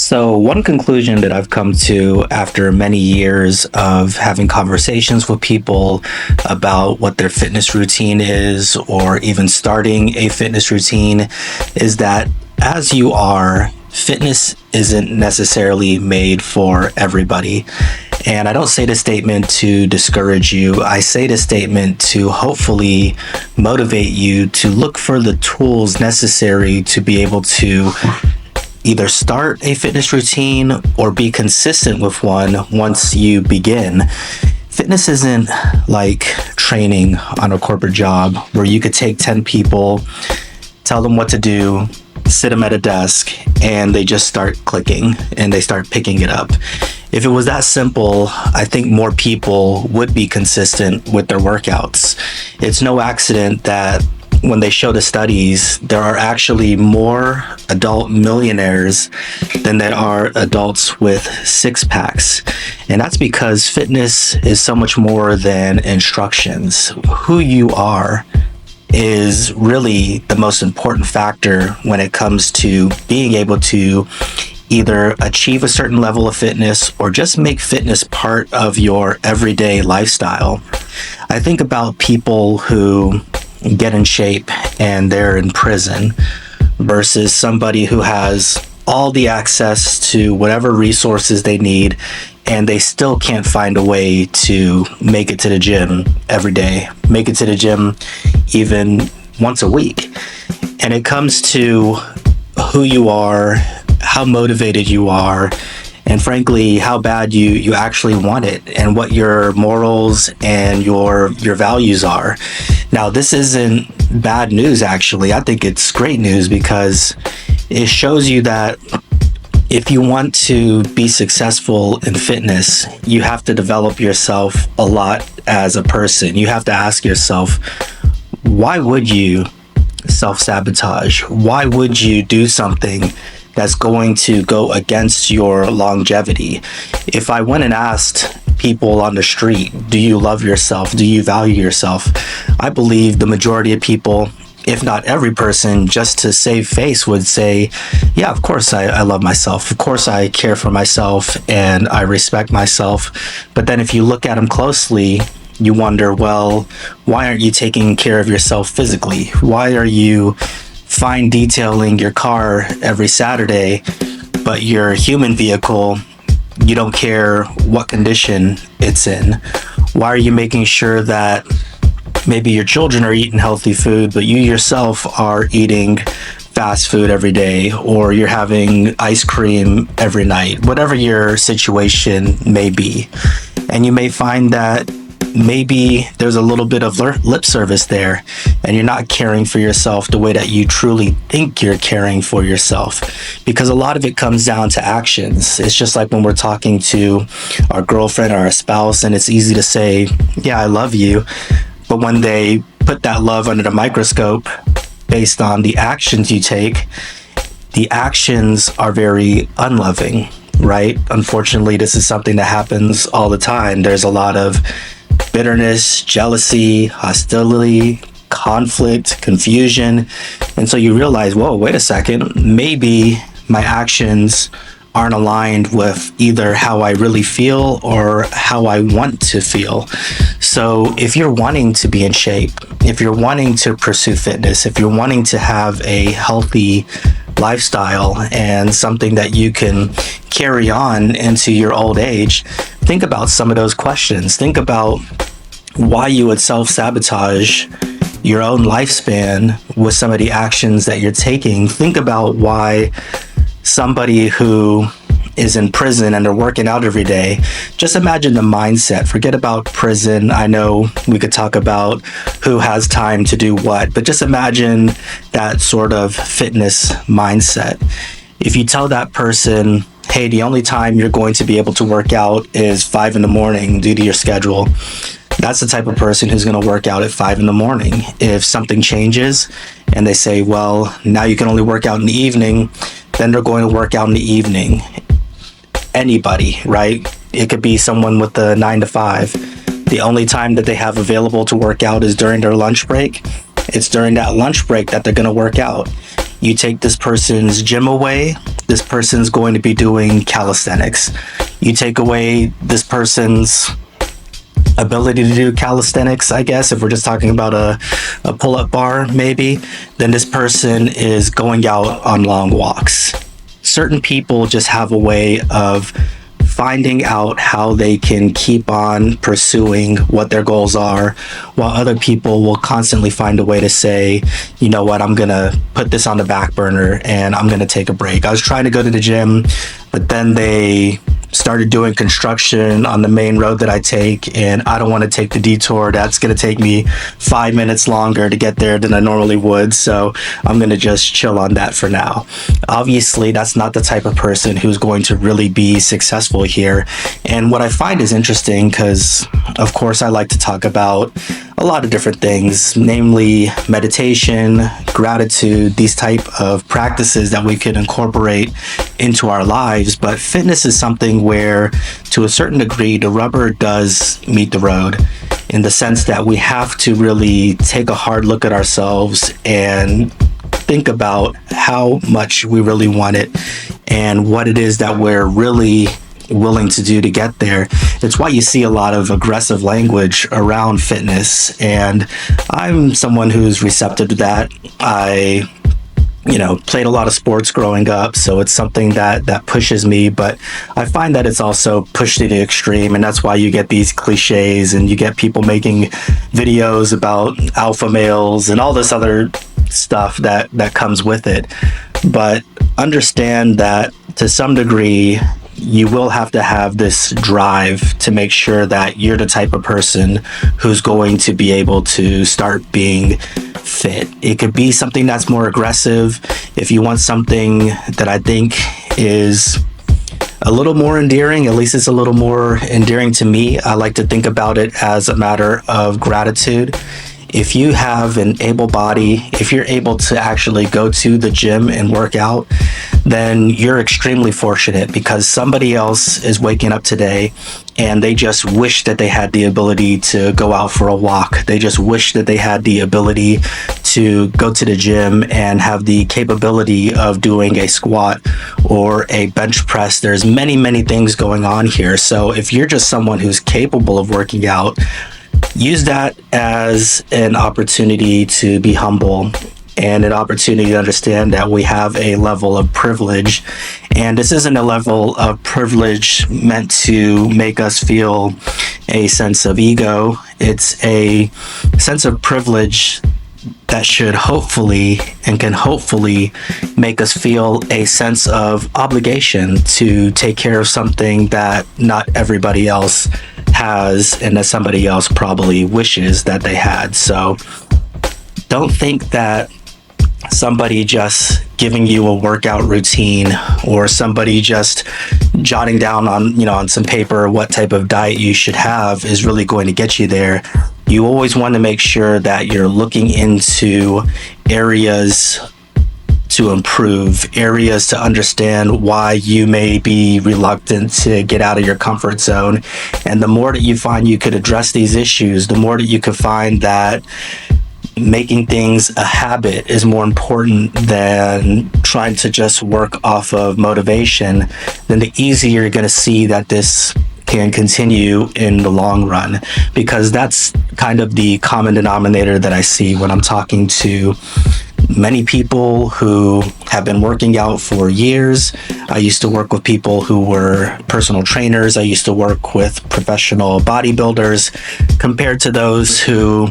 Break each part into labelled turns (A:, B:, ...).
A: So, one conclusion that I've come to after many years of having conversations with people about what their fitness routine is, or even starting a fitness routine, is that as you are, fitness isn't necessarily made for everybody. And I don't say this statement to discourage you. I say this statement to hopefully motivate you to look for the tools necessary to be able to either start a fitness routine or be consistent with one once you begin. Fitness isn't like training on a corporate job where you could take 10 people, tell them what to do, sit them at a desk, and they just start clicking and they start picking it up. If it was that simple, I think more people would be consistent with their workouts. It's no accident that when they show the studies, there are actually more adult millionaires than there are adults with six packs. And that's because fitness is so much more than instructions. Who you are is really the most important factor when it comes to being able to either achieve a certain level of fitness or just make fitness part of your everyday lifestyle. I think about people who get in shape and they're in prison versus somebody who has all the access to whatever resources they need and they still can't find a way to make it to the gym every day, make it to the gym even once a week. And it comes to who you are, how motivated you are, and frankly, how bad you actually want it and what your morals and your values are. Now, this isn't bad news, actually. I think it's great news because it shows you that if you want to be successful in fitness, you have to develop yourself a lot as a person. You have to ask yourself, why would you self-sabotage? Why would you do something that's going to go against your longevity? If I went and asked people on the street, do you love yourself? Do you value yourself? I believe the majority of people, if not every person, just to save face would say, yeah, of course I love myself. Of course I care for myself and I respect myself. But then if you look at them closely, you wonder, well, why aren't you taking care of yourself physically? Why are you fine detailing your car every Saturday, but your human vehicle, you don't care what condition it's in? Why are you making sure that maybe your children are eating healthy food, but you yourself are eating fast food every day, or you're having ice cream every night, whatever your situation may be? And you may find that maybe there's a little bit of lip service there and you're not caring for yourself the way that you truly think you're caring for yourself, because a lot of it comes down to actions. It's just like when we're talking to our girlfriend or our spouse, and it's easy to say, yeah, I love you, but when they put that love under the microscope based on the actions you take, the actions are very unloving, right? Unfortunately, this is something that happens all the time. There's a lot of bitterness, jealousy, hostility, conflict, confusion. And so you realize, whoa, wait a second, maybe my actions aren't aligned with either how I really feel or how I want to feel. So if you're wanting to be in shape, if you're wanting to pursue fitness, if you're wanting to have a healthy lifestyle and something that you can carry on into your old age, think about some of those questions. Think about why you would self-sabotage your own lifespan with some of the actions that you're taking. Think about why somebody who is in prison and they're working out every day, just imagine the mindset. Forget about prison. I know we could talk about who has time to do what, but just imagine that sort of fitness mindset. If you tell that person, hey, the only time you're going to be able to work out is 5 a.m. due to your schedule, that's the type of person who's going to work out at 5 a.m. If something changes and they say, well, now you can only work out in the evening, then they're going to work out in the evening. Anybody, right? It could be someone with a 9 to 5. The only time that they have available to work out is during their lunch break. It's during that lunch break that they're going to work out. You take this person's gym away, this person's going to be doing calisthenics. You take away this person's ability to do calisthenics, I guess, if we're just talking about a pull-up bar, maybe, then this person is going out on long walks. Certain people just have a way of finding out how they can keep on pursuing what their goals are, while other people will constantly find a way to say, you know what, I'm gonna put this on the back burner and I'm gonna take a break. I was trying to go to the gym, but then they started doing construction on the main road that I take, and I don't want to take the detour. That's going to take me 5 minutes longer to get there than I normally would, so I'm going to just chill on that for now. Obviously, that's not the type of person who's going to really be successful here. And what I find is interesting, because of course I like to talk about a lot of different things, namely meditation, gratitude, these type of practices that we can incorporate into our lives. But fitness is something where, to a certain degree, the rubber does meet the road, in the sense that we have to really take a hard look at ourselves and think about how much we really want it and what it is that we're really willing to do to get there. It's why you see a lot of aggressive language around fitness, and I'm someone who's receptive to that. I played a lot of sports growing up, so it's something that pushes me, but I find that it's also pushed to the extreme, and that's why you get these cliches and you get people making videos about alpha males and all this other stuff that comes with it. But understand that to some degree you will have to have this drive to make sure that you're the type of person who's going to be able to start being fit. It could be something that's more aggressive. If you want something that I think is a little more endearing, at least it's a little more endearing to me, I like to think about it as a matter of gratitude. If you have an able body, if you're able to actually go to the gym and work out, then you're extremely fortunate, because somebody else is waking up today and they just wish that they had the ability to go out for a walk. They just wish that they had the ability to go to the gym and have the capability of doing a squat or a bench press. There's many, many things going on here. So if you're just someone who's capable of working out, use that as an opportunity to be humble and an opportunity to understand that we have a level of privilege. And this isn't a level of privilege meant to make us feel a sense of ego. It's a sense of privilege that should hopefully and can hopefully make us feel a sense of obligation to take care of something that not everybody else has and that somebody else probably wishes that they had. So don't think that somebody just giving you a workout routine or somebody just jotting down on some paper what type of diet you should have is really going to get you there. You always want to make sure that you're looking into areas to improve, areas to understand why you may be reluctant to get out of your comfort zone. And the more that you find you could address these issues, the more that you could find that making things a habit is more important than trying to just work off of motivation, then the easier you're going to see that this can continue in the long run. Because that's kind of the common denominator that I see when I'm talking to many people who have been working out for years. I used to work with people who were personal trainers. I used to work with professional bodybuilders, compared to those who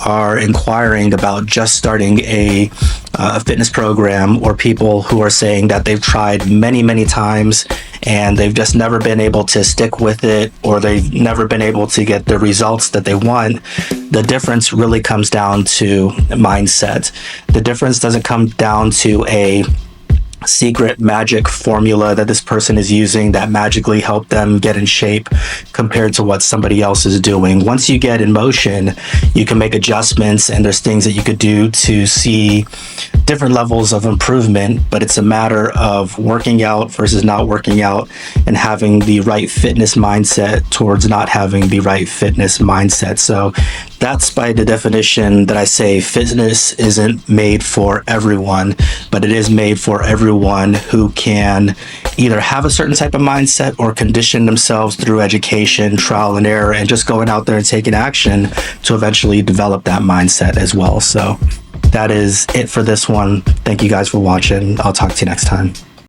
A: are inquiring about just starting a fitness program, or people who are saying that they've tried many, many times and they've just never been able to stick with it, or they've never been able to get the results that they want. The difference really comes down to mindset. The difference doesn't come down to a secret magic formula that this person is using that magically help them get in shape compared to what somebody else is doing. Once you get in motion, you can make adjustments, and there's things that you could do to see different levels of improvement, but it's a matter of working out versus not working out and having the right fitness mindset towards not having the right fitness mindset. So that's by the definition that I say fitness isn't made for everyone, but it is made for everyone who can either have a certain type of mindset or condition themselves through education, trial and error, and just going out there and taking action to eventually develop that mindset as well. So that is it for this one. Thank you guys for watching. I'll talk to you next time.